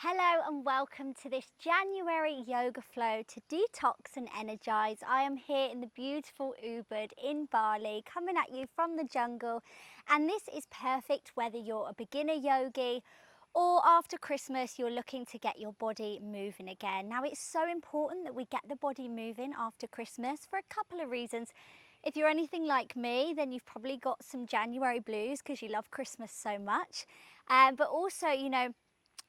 Hello and welcome to this January yoga flow to detox and energize. I am here in the beautiful Ubud in Bali, coming at you from the jungle, and this is perfect whether you're a beginner yogi or after Christmas you're looking to get your body moving again. Now it's so important that we get the body moving after Christmas for a couple of reasons. If you're anything like me, then you've probably got some January blues because you love Christmas so much. But also,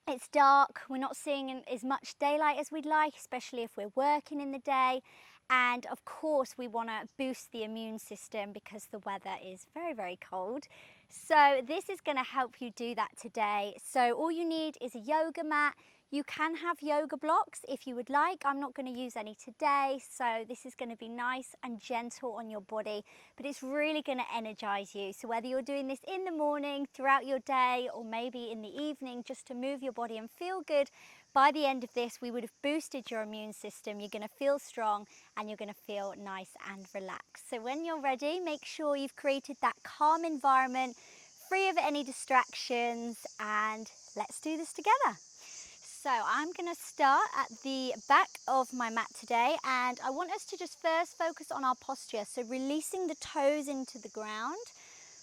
it's dark, we're not seeing as much daylight as we'd like, especially if we're working in the day. And of course, we want to boost the immune system because the weather is very, very cold. So this is going to help you do that today. So all you need is a yoga mat. You can have yoga blocks if you would like. I'm not going to use any today, so this is going to be nice and gentle on your body, but it's really going to energize you. So whether you're doing this in the morning, throughout your day, or maybe in the evening just to move your body and feel good, by the end of this we would have boosted your immune system. You're going to feel strong and you're going to feel nice and relaxed. So when you're ready, make sure you've created that calm environment, free of any distractions, and let's do this together. So I'm going to start at the back of my mat today, and I want us to just first focus on our posture. So releasing the toes into the ground,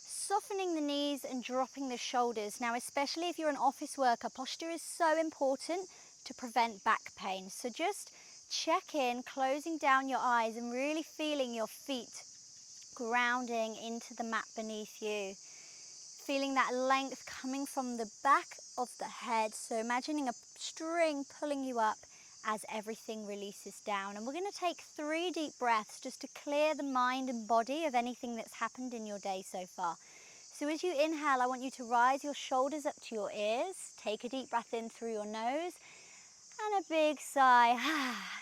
softening the knees and dropping the shoulders. Now, especially if you're an office worker, posture is so important to prevent back pain. So just check in, closing down your eyes and really feeling your feet grounding into the mat beneath you. Feeling that length coming from the back of the head. So imagining a string pulling you up as everything releases down. And we're going to take 3 deep breaths just to clear the mind and body of anything that's happened in your day so far. So as you inhale, I want you to rise your shoulders up to your ears. Take a deep breath in through your nose and a big sigh.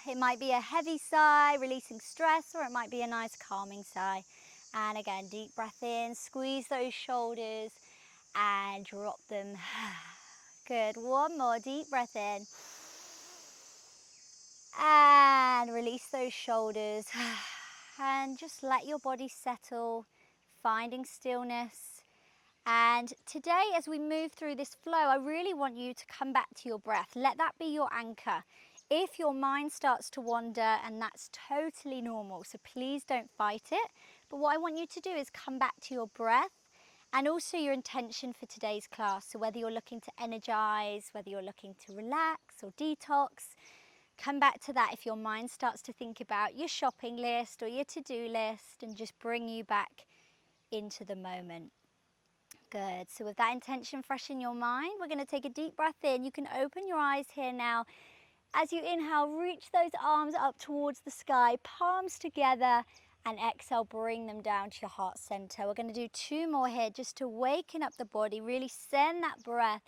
It might be a heavy sigh, releasing stress, or it might be a nice calming sigh. And again, deep breath in, squeeze those shoulders and drop them. Good, one more deep breath in. And release those shoulders. And just let your body settle, finding stillness. And today, as we move through this flow, I really want you to come back to your breath. Let that be your anchor. If your mind starts to wander, and that's totally normal, so please don't fight it. But what I want you to do is come back to your breath and also your intention for today's class. So whether you're looking to energize, whether you're looking to relax or detox, come back to that if your mind starts to think about your shopping list or your to-do list, and just bring you back into the moment. Good. So with that intention fresh in your mind, we're going to take a deep breath in. You can open your eyes here now. As you inhale, reach those arms up towards the sky, palms together, and exhale, bring them down to your heart center. We're going to do 2 more here just to waken up the body, really send that breath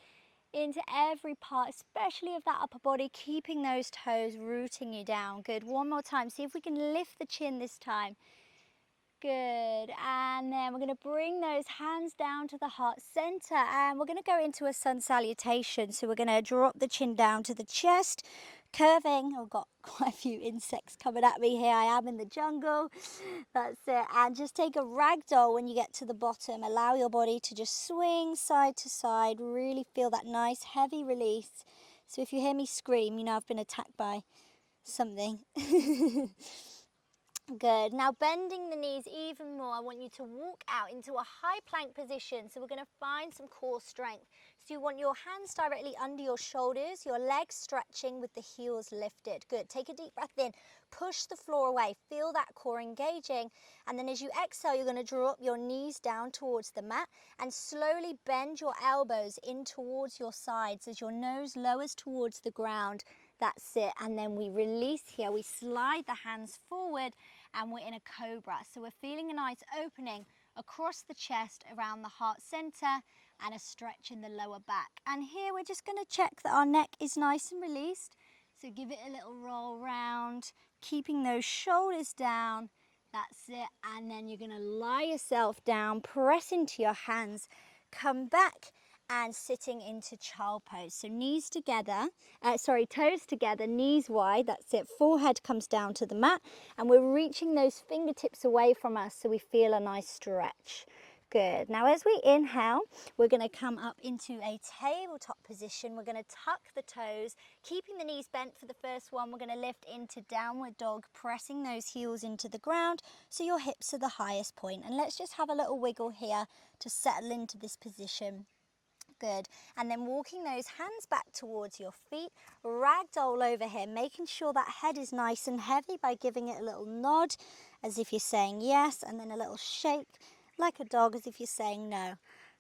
into every part, especially of that upper body, keeping those toes rooting you down. Good. One more time. See if we can lift the chin this time. Good, and then we're going to bring those hands down to the heart center, and we're going to go into a sun salutation. So we're going to drop the chin down to the chest, curving. I've got quite a few insects coming at me here. I am in the jungle. That's it. And just take a ragdoll when you get to the bottom. Allow your body to just swing side to side. Really feel that nice heavy release. So if you hear me scream, you know I've been attacked by something. Good. Now bending the knees even more, I want you to walk out into a high plank position. So we're going to find some core strength. So you want your hands directly under your shoulders, your legs stretching with the heels lifted. Good. Take a deep breath in. Push the floor away. Feel that core engaging. And then as you exhale, you're going to drop your knees down towards the mat and slowly bend your elbows in towards your sides as your nose lowers towards the ground. That's it. And then we release here. We slide the hands forward and we're in a cobra. So we're feeling a nice opening across the chest around the heart center and a stretch in the lower back. And here we're just going to check that our neck is nice and released. So give it a little roll round, keeping those shoulders down. That's it. And then you're going to lie yourself down, press into your hands, come back and sitting into child pose. So knees together, toes together, knees wide, that's it. Forehead comes down to the mat and we're reaching those fingertips away from us so we feel a nice stretch. Good. Now as we inhale, we're going to come up into a tabletop position. We're going to tuck the toes, keeping the knees bent for the first one. We're going to lift into downward dog, pressing those heels into the ground so your hips are the highest point. And let's just have a little wiggle here to settle into this position. Good. And then walking those hands back towards your feet, ragdoll over here, making sure that head is nice and heavy by giving it a little nod as if you're saying yes, and then a little shake like a dog as if you're saying no.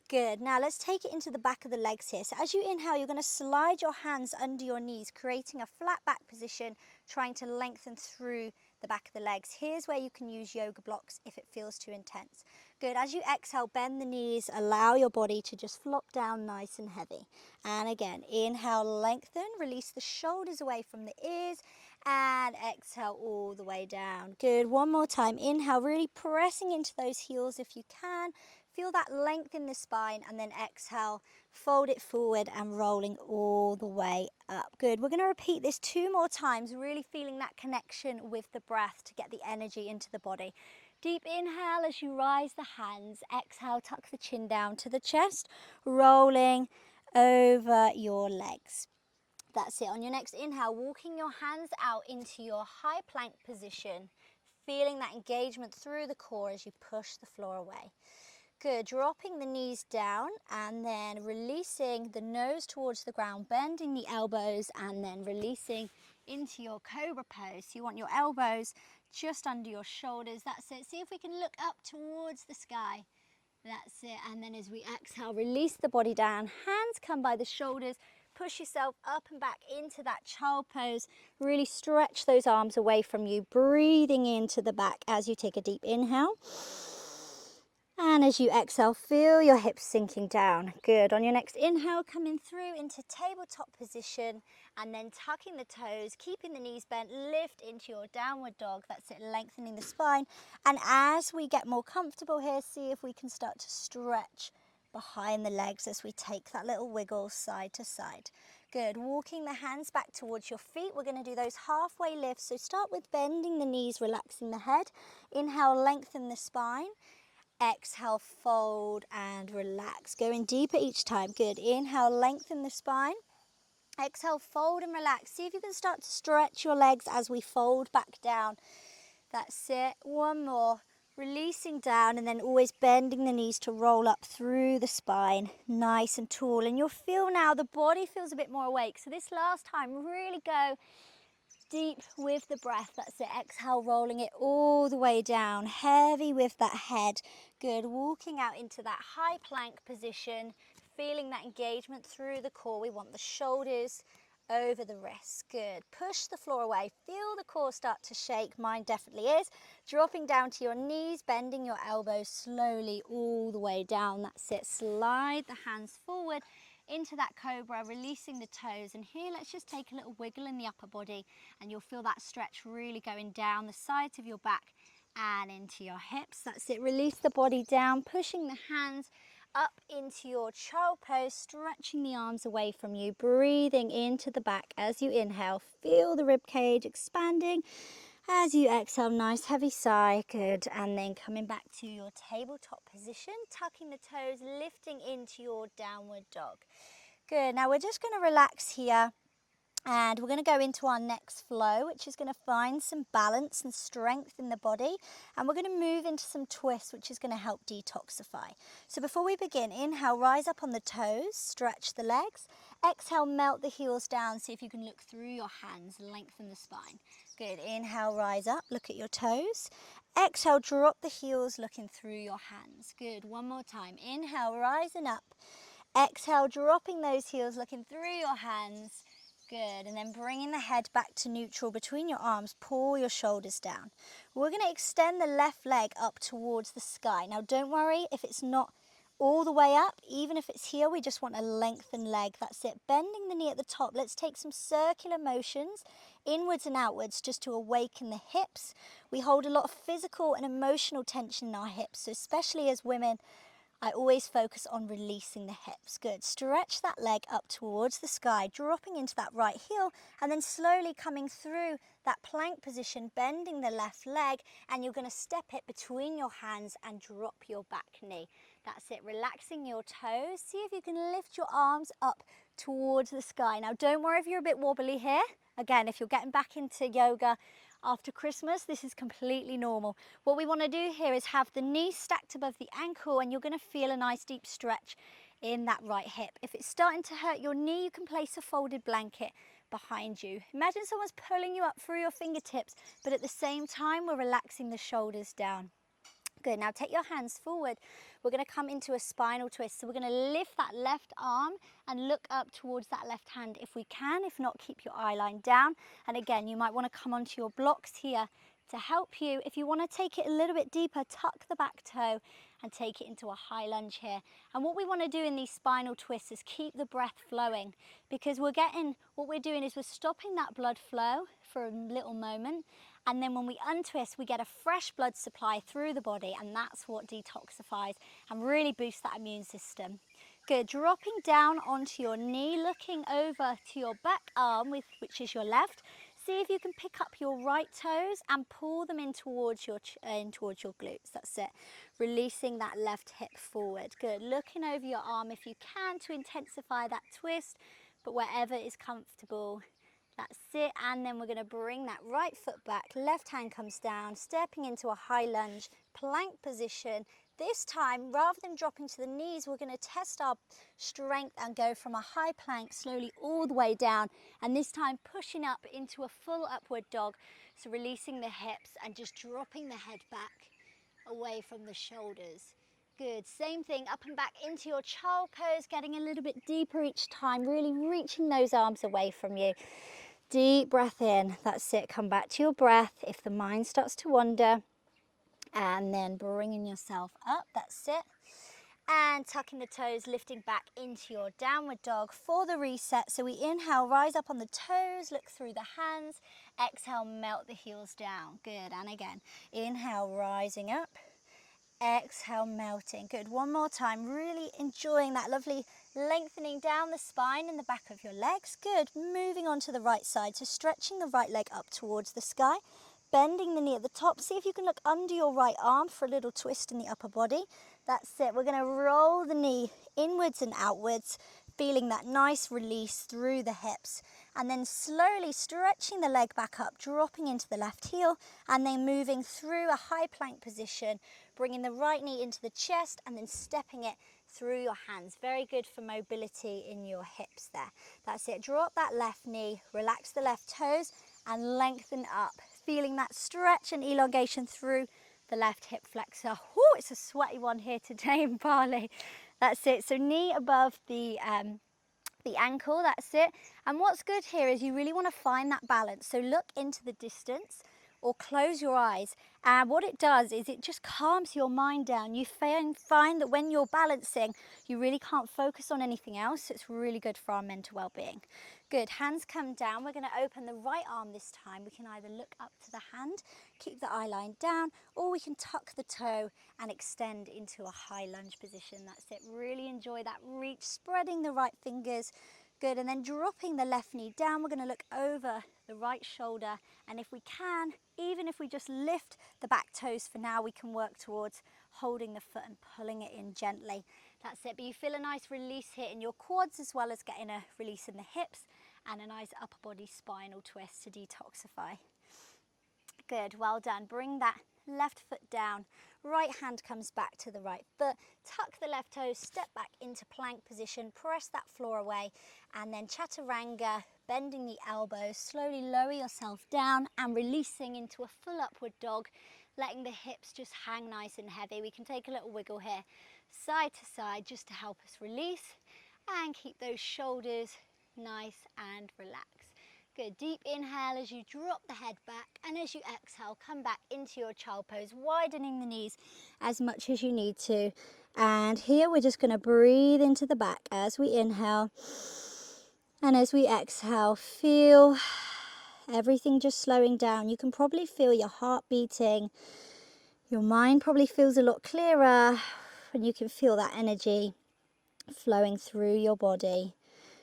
Good. Now let's take it into the back of the legs here. So as you inhale, you're going to slide your hands under your knees, creating a flat back position, trying to lengthen through the back of the legs. Here's where you can use yoga blocks if it feels too intense. Good. As you exhale, bend the knees, allow your body to just flop down nice and heavy. And again, inhale, lengthen, release the shoulders away from the ears, and exhale all the way down. Good. One more time. Inhale, really pressing into those heels if you can. Feel that length in the spine, and then exhale, fold it forward and rolling all the way up. Good. We're going to repeat this 2 more times, really feeling that connection with the breath to get the energy into the body. Deep inhale as you rise the hands. Exhale, tuck the chin down to the chest, rolling over your legs. That's it. On your next inhale, walking your hands out into your high plank position, feeling that engagement through the core as you push the floor away. Good. Dropping the knees down and then releasing the nose towards the ground, bending the elbows and then releasing into your cobra pose. So you want your elbows just under your shoulders. That's it. See if we can look up towards the sky. That's it. And then as we exhale, release the body down. Hands come by the shoulders. Push yourself up and back into that child pose. Really stretch those arms away from you. Breathing into the back as you take a deep inhale. And as you exhale, feel your hips sinking down. Good. On your next inhale, coming through into tabletop position and then tucking the toes, keeping the knees bent, lift into your downward dog. That's it, lengthening the spine. And as we get more comfortable here, see if we can start to stretch behind the legs as we take that little wiggle side to side. Good. Walking the hands back towards your feet. We're going to do those halfway lifts. So start with bending the knees, relaxing the head. Inhale, lengthen the spine. Exhale, fold and relax. Going deeper each time. Good. Inhale, lengthen the spine. Exhale, fold and relax. See if you can start to stretch your legs as we fold back down. That's it. One more. Releasing down and then always bending the knees to roll up through the spine. Nice and tall. And you'll feel now the body feels a bit more awake. So this last time, really go deep with the breath. That's it. Exhale, rolling it all the way down. Heavy with that head. Good. Walking out into that high plank position. Feeling that engagement through the core. We want the shoulders over the wrists. Good. Push the floor away. Feel the core start to shake. Mine definitely is. Dropping down to your knees, bending your elbows slowly all the way down. That's it. Slide the hands forward into that cobra, releasing the toes. And here, let's just take a little wiggle in the upper body and you'll feel that stretch really going down the sides of your back and into your hips. That's it. Release the body down, pushing the hands up into your child pose, stretching the arms away from you, breathing into the back as you inhale. Feel the rib cage expanding as you exhale. Nice heavy sigh. Good. And then coming back to your tabletop position, tucking the toes, lifting into your downward dog. Good. Now we're just going to relax here. And we're going to go into our next flow, which is going to find some balance and strength in the body. And we're going to move into some twists, which is going to help detoxify. So before we begin, inhale, rise up on the toes, stretch the legs. Exhale, melt the heels down. See if you can look through your hands, lengthen the spine. Good. Inhale, rise up, look at your toes. Exhale, drop the heels, looking through your hands. Good. One more time. Inhale, rising up. Exhale, dropping those heels, looking through your hands. Good, and then bringing the head back to neutral between your arms, pull your shoulders down. We're going to extend the left leg up towards the sky. Now don't worry if it's not all the way up, even if it's here, we just want a lengthened leg. That's it. Bending the knee at the top. Let's take some circular motions inwards and outwards just to awaken the hips. We hold a lot of physical and emotional tension in our hips, so especially as women, I always focus on releasing the hips. Good. Stretch that leg up towards the sky, dropping into that right heel, and then slowly coming through that plank position, bending the left leg, and you're going to step it between your hands and drop your back knee. That's it, relaxing your toes. See if you can lift your arms up towards the sky. Now don't worry if you're a bit wobbly here. Again, if you're getting back into yoga after Christmas, this is completely normal. What we want to do here is have the knees stacked above the ankle, and you're going to feel a nice deep stretch in that right hip. If it's starting to hurt your knee, you can place a folded blanket behind you. Imagine someone's pulling you up through your fingertips, but at the same time we're relaxing the shoulders down. Good, now take your hands forward. We're going to come into a spinal twist. So we're going to lift that left arm and look up towards that left hand if we can. If not, keep your eye line down. And again, you might want to come onto your blocks here to help you. If you want to take it a little bit deeper, tuck the back toe and take it into a high lunge here. And what we want to do in these spinal twists is keep the breath flowing, because what we're doing is we're stopping that blood flow for a little moment, and then when we untwist, we get a fresh blood supply through the body, and that's what detoxifies and really boosts that immune system. Good, dropping down onto your knee, looking over to your back arm, which is your left. See if you can pick up your right toes and pull them in towards your glutes. That's it. Releasing that left hip forward. Good. Looking over your arm if you can to intensify that twist, but wherever is comfortable. That's it. And then we're going to bring that right foot back. Left hand comes down, stepping into a high lunge, plank position. This time, rather than dropping to the knees, we're going to test our strength and go from a high plank slowly all the way down. And this time pushing up into a full upward dog. So releasing the hips and just dropping the head back away from the shoulders. Good, same thing, up and back into your child pose, getting a little bit deeper each time, really reaching those arms away from you. Deep breath in, that's it, come back to your breath. If the mind starts to wander, and then bringing yourself up, that's it. And tucking the toes, lifting back into your downward dog for the reset. So we inhale, rise up on the toes, look through the hands. Exhale, melt the heels down. Good, and again, inhale, rising up. Exhale, melting. Good, one more time, really enjoying that lovely lengthening down the spine in the back of your legs. Good, moving on to the right side, so stretching the right leg up towards the sky, bending the knee at the top. See if you can look under your right arm for a little twist in the upper body. That's it, we're going to roll the knee inwards and outwards, feeling that nice release through the hips, and then slowly stretching the leg back up, dropping into the left heel, and then moving through a high plank position, bringing the right knee into the chest and then stepping it through your hands. Very good for mobility in your hips there. That's it, drop that left knee, relax the left toes and lengthen up, feeling that stretch and elongation through the left hip flexor. Oh, it's a sweaty one here today in Bali. That's it, so knee above the ankle, that's it. And what's good here is you really want to find that balance. So look into the distance or close your eyes. And what it does is it just calms your mind down. You find that when you're balancing, you really can't focus on anything else. It's really good for our mental well-being. Good, hands come down. We're going to open the right arm this time. We can either look up to the hand, keep the eye line down, or we can tuck the toe and extend into a high lunge position. That's it, really enjoy that reach, spreading the right fingers. Good, and then dropping the left knee down, we're going to look over the right shoulder, and if we can, even if we just lift the back toes for now, we can work towards holding the foot and pulling it in gently. That's it, but you feel a nice release here in your quads as well as getting a release in the hips and a nice upper body spinal twist to detoxify. Good, well done. Bring that left foot down, right hand comes back to the right foot, tuck the left toes, step back into plank position, press that floor away, and then chaturanga, bending the elbows, slowly lower yourself down and releasing into a full upward dog, letting the hips just hang nice and heavy. We can take a little wiggle here, side to side, just to help us release and keep those shoulders nice and relaxed. Good, deep inhale as you drop the head back, and as you exhale, come back into your child pose, widening the knees as much as you need to. And here we're just going to breathe into the back as we inhale, and as we exhale, feel everything just slowing down. You can probably feel your heart beating, your mind probably feels a lot clearer, and you can feel that energy flowing through your body.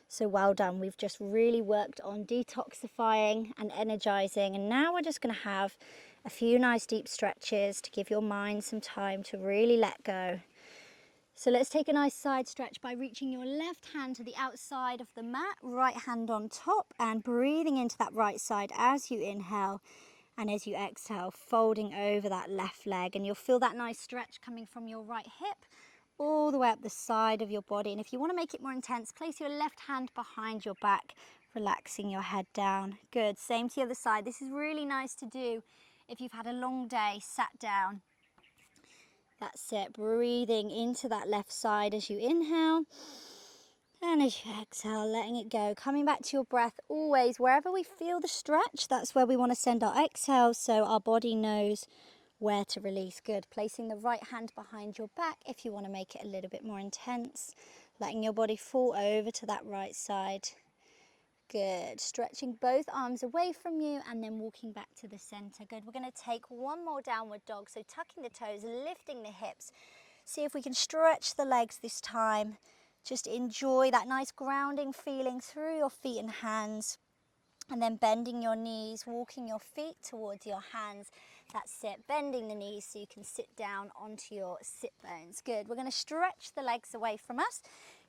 So well done, we've just really worked on detoxifying and energizing, and now we're just going to have a few nice deep stretches to give your mind some time to really let go. So let's take a nice side stretch by reaching your left hand to the outside of the mat, right hand on top, and breathing into that right side as you inhale. And as you exhale, folding over that left leg, and you'll feel that nice stretch coming from your right hip all the way up the side of your body. And if you want to make it more intense, place your left hand behind your back, relaxing your head down. Good. Same to the other side. This is really nice to do if you've had a long day, sat down. That's it. Breathing into that left side as you inhale. And as you exhale, letting it go. Coming back to your breath always. Wherever we feel the stretch, that's where we want to send our exhale so our body knows where to release. Good. Placing the right hand behind your back if you want to make it a little bit more intense. Letting your body fall over to that right side. Good. Stretching both arms away from you and then walking back to the center. Good. We're going to take one more downward dog. So tucking the toes, lifting the hips. See if we can stretch the legs this time. Just enjoy that nice grounding feeling through your feet and hands. And then bending your knees, walking your feet towards your hands. That's it. Bending the knees so you can sit down onto your sit bones. Good. We're going to stretch the legs away from us.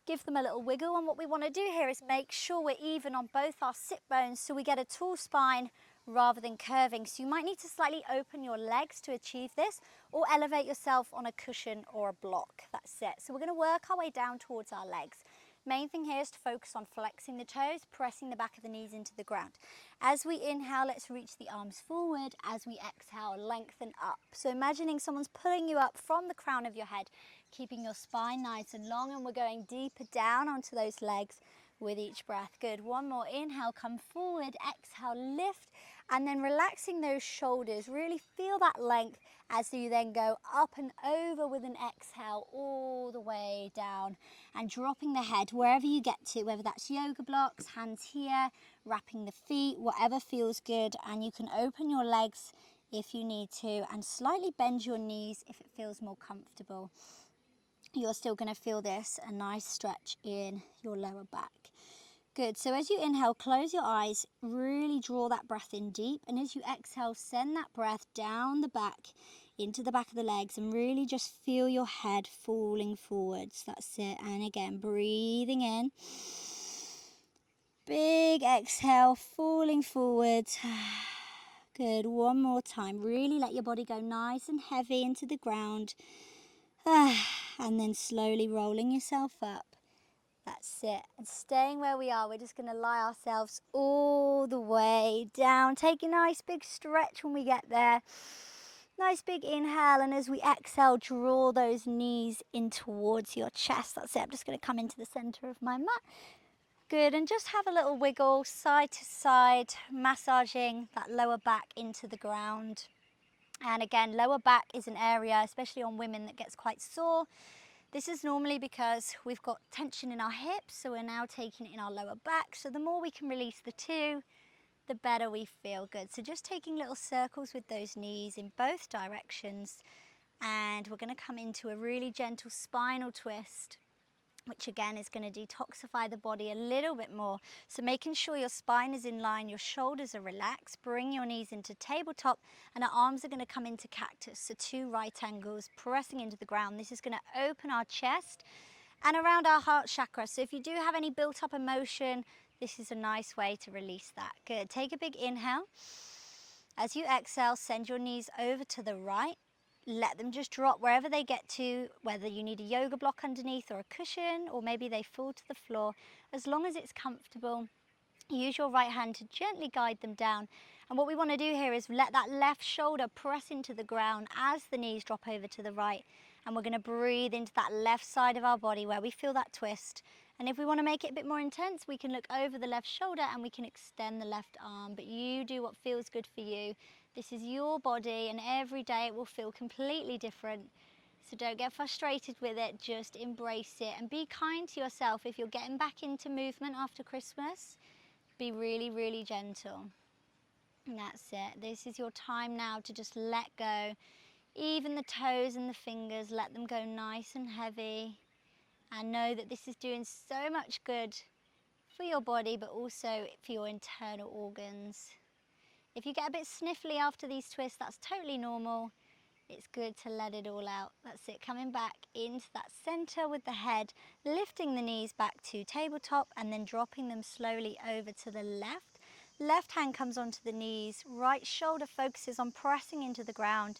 Give them a little wiggle, and what we want to do here is make sure we're even on both our sit bones so we get a tall spine rather than curving. So you might need to slightly open your legs to achieve this, or elevate yourself on a cushion or a block. That's it. So we're going to work our way down towards our legs. Main thing here is to focus on flexing the toes, pressing the back of the knees into the ground. As we inhale, let's reach the arms forward. As we exhale, lengthen up. So imagining someone's pulling you up from the crown of your head, keeping your spine nice and long, and we're going deeper down onto those legs with each breath. Good. One more. Inhale, come forward. Exhale, lift, and then relaxing those shoulders. Really feel that length as you then go up and over with an exhale all the way down, and dropping the head wherever you get to, whether that's yoga blocks, hands here, wrapping the feet, whatever feels good. And you can open your legs if you need to, and slightly bend your knees if it feels more comfortable. You're still going to feel this, a nice stretch in your lower back. Good. So as you inhale, close your eyes, really draw that breath in deep. And as you exhale, send that breath down the back, into the back of the legs, and really just feel your head falling forwards. That's it. And again, breathing in. Big exhale, falling forwards. Good. One more time. Really let your body go nice and heavy into the ground. And then slowly rolling yourself up. That's it. And staying where we are, we're just going to lie ourselves all the way down. Take a nice big stretch when we get there. Nice big inhale, and as we exhale, draw those knees in towards your chest. That's it. I'm just going to come into the center of my mat. Good. And just have a little wiggle side to side, massaging that lower back into the ground. And again, lower back is an area, especially on women, that gets quite sore. This is normally because we've got tension in our hips, so we're now taking it in our lower back. So the more we can release the two, the better we feel. Good. So just taking little circles with those knees in both directions. And we're going to come into a really gentle spinal twist, which again is going to detoxify the body a little bit more. So making sure your spine is in line, your shoulders are relaxed, bring your knees into tabletop, and our arms are going to come into cactus. So 2 right angles pressing into the ground. This is going to open our chest and around our heart chakra. So if you do have any built up emotion, this is a nice way to release that. Good. Take a big inhale. As you exhale, send your knees over to the right. Let them just drop wherever they get to, whether you need a yoga block underneath or a cushion, or maybe they fall to the floor. As long as it's comfortable, use your right hand to gently guide them down. And what we want to do here is let that left shoulder press into the ground as the knees drop over to the right. And we're going to breathe into that left side of our body where we feel that twist. And if we want to make it a bit more intense, we can look over the left shoulder and we can extend the left arm. But you do what feels good for you. This is your body, and every day it will feel completely different. So don't get frustrated with it, just embrace it and be kind to yourself. If you're getting back into movement after Christmas, be really, really gentle. And that's it. This is your time now to just let go. Even the toes and the fingers, let them go nice and heavy. And know that this is doing so much good for your body, but also for your internal organs. If you get a bit sniffly after these twists, that's totally normal. It's good to let it all out. That's it, coming back into that center with the head, lifting the knees back to tabletop and then dropping them slowly over to the left. Left hand comes onto the knees, right shoulder focuses on pressing into the ground.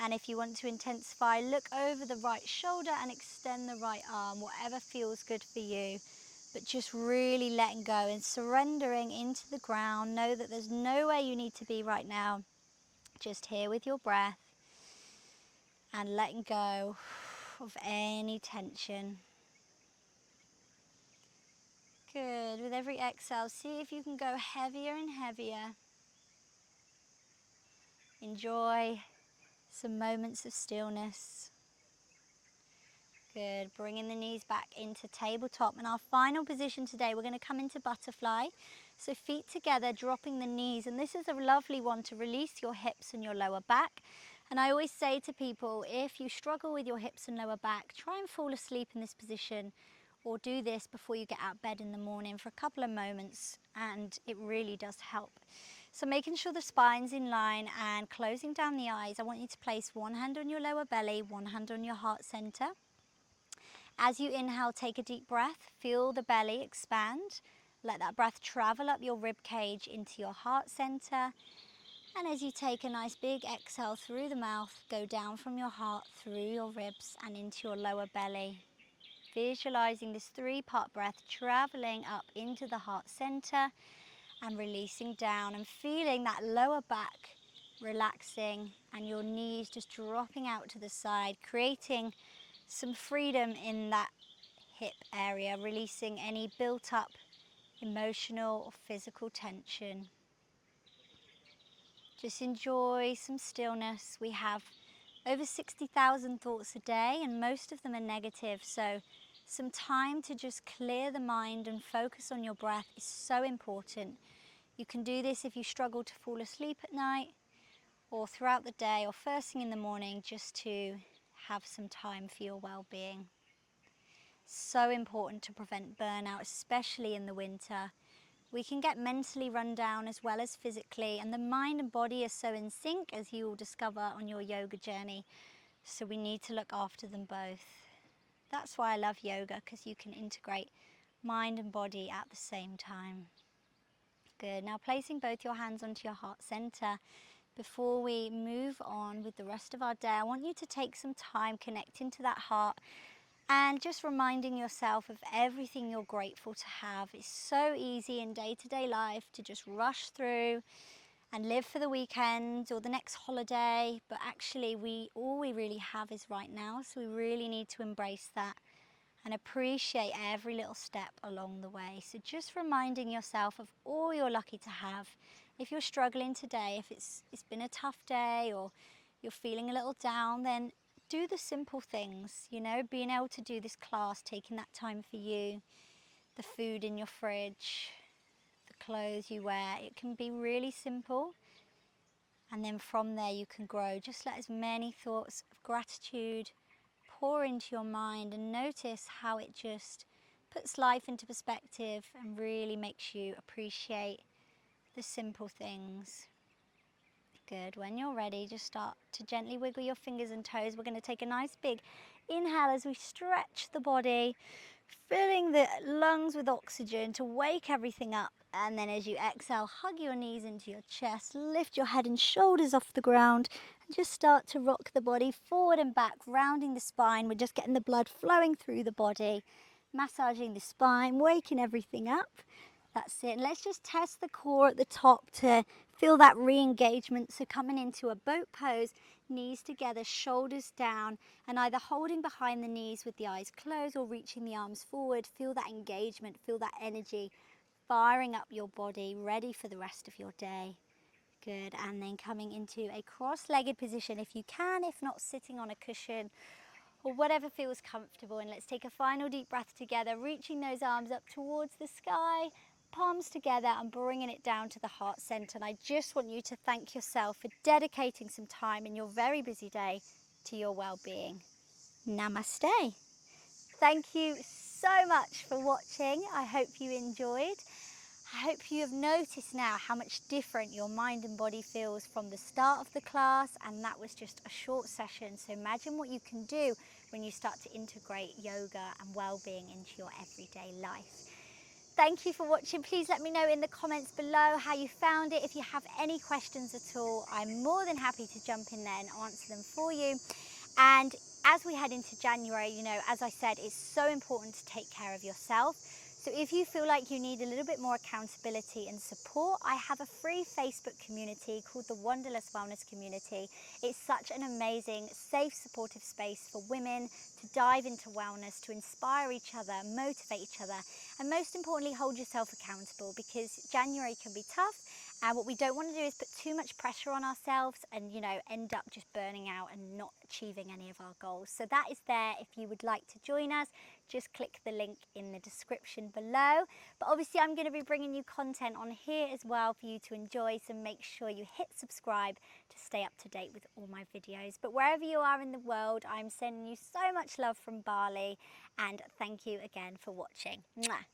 And if you want to intensify, look over the right shoulder and extend the right arm, whatever feels good for you. But just really letting go and surrendering into the ground. Know that there's nowhere you need to be right now. Just here with your breath and letting go of any tension. Good. With every exhale, see if you can go heavier and heavier. Enjoy some moments of stillness. Good. Bringing the knees back into tabletop. And our final position today, we're going to come into butterfly. So feet together, dropping the knees. And this is a lovely one to release your hips and your lower back. And I always say to people, if you struggle with your hips and lower back, try and fall asleep in this position, or do this before you get out of bed in the morning for a couple of moments, and it really does help. So making sure the spine's in line and closing down the eyes, I want you to place one hand on your lower belly, one hand on your heart center. As you inhale, take a deep breath, feel the belly expand. Let that breath travel up your rib cage into your heart center. And as you take a nice big exhale through the mouth, go down from your heart, through your ribs and into your lower belly. Visualizing this 3-part breath traveling up into the heart center and releasing down, and feeling that lower back relaxing and your knees just dropping out to the side, creating some freedom in that hip area, releasing any built up emotional or physical tension. Just enjoy some stillness. We have over 60,000 thoughts a day and most of them are negative, so some time to just clear the mind and focus on your breath is so important. You can do this if you struggle to fall asleep at night, or throughout the day, or first thing in the morning, just to have some time for your well-being. So important to prevent burnout, especially in the winter. We can get mentally run down as well as physically, and the mind and body are so in sync, as you will discover on your yoga journey. So we need to look after them both. That's why I love yoga, because you can integrate mind and body at the same time. Good. Now placing both your hands onto your heart center. Before we move on with the rest of our day, I want you to take some time connecting to that heart and just reminding yourself of everything you're grateful to have. It's so easy in day-to-day life to just rush through and live for the weekend or the next holiday, but actually all we really have is right now, so we really need to embrace that and appreciate every little step along the way. So just reminding yourself of all you're lucky to have. If you're struggling today, if it's been a tough day or you're feeling a little down, then do the simple things, you know, being able to do this class, taking that time for you, the food in your fridge, the clothes you wear. It can be really simple, and then from there you can grow. Just let as many thoughts of gratitude pour into your mind and notice how it just puts life into perspective and really makes you appreciate the simple things. Good. When you're ready, just start to gently wiggle your fingers and toes. We're going to take a nice big inhale as we stretch the body, filling the lungs with oxygen to wake everything up. And then as you exhale, hug your knees into your chest, lift your head and shoulders off the ground, and just start to rock the body forward and back, rounding the spine. We're just getting the blood flowing through the body, massaging the spine, waking everything up. That's it. And let's just test the core at the top to feel that re-engagement. So coming into a boat pose, knees together, shoulders down, and either holding behind the knees with the eyes closed or reaching the arms forward. Feel that engagement, feel that energy, firing up your body, ready for the rest of your day. Good. And then coming into a cross-legged position if you can, if not sitting on a cushion or whatever feels comfortable. And let's take a final deep breath together, reaching those arms up towards the sky, palms together and bringing it down to the heart center. And I just want you to thank yourself for dedicating some time in your very busy day to your well-being. Namaste. Thank you so much for watching. I hope you enjoyed. I hope you have noticed now how much different your mind and body feels from the start of the class, and that was just a short session. So imagine what you can do when you start to integrate yoga and well-being into your everyday life. Thank you for watching. Please let me know in the comments below how you found it. If you have any questions at all, I'm more than happy to jump in there and answer them for you. And as we head into January, you know, as I said, it's so important to take care of yourself. So if you feel like you need a little bit more accountability and support, I have a free Facebook community called the Wanderlust Wellness Community. It's such an amazing, safe, supportive space for women to dive into wellness, to inspire each other, motivate each other, and most importantly, hold yourself accountable, because January can be tough. And what we don't want to do is put too much pressure on ourselves and, you know, end up just burning out and not achieving any of our goals. So that is there if you would like to join us. Just click the link in the description below. But obviously I'm going to be bringing you content on here as well for you to enjoy. So make sure you hit subscribe to stay up to date with all my videos. But wherever you are in the world, I'm sending you so much love from Bali. And thank you again for watching. Mwah.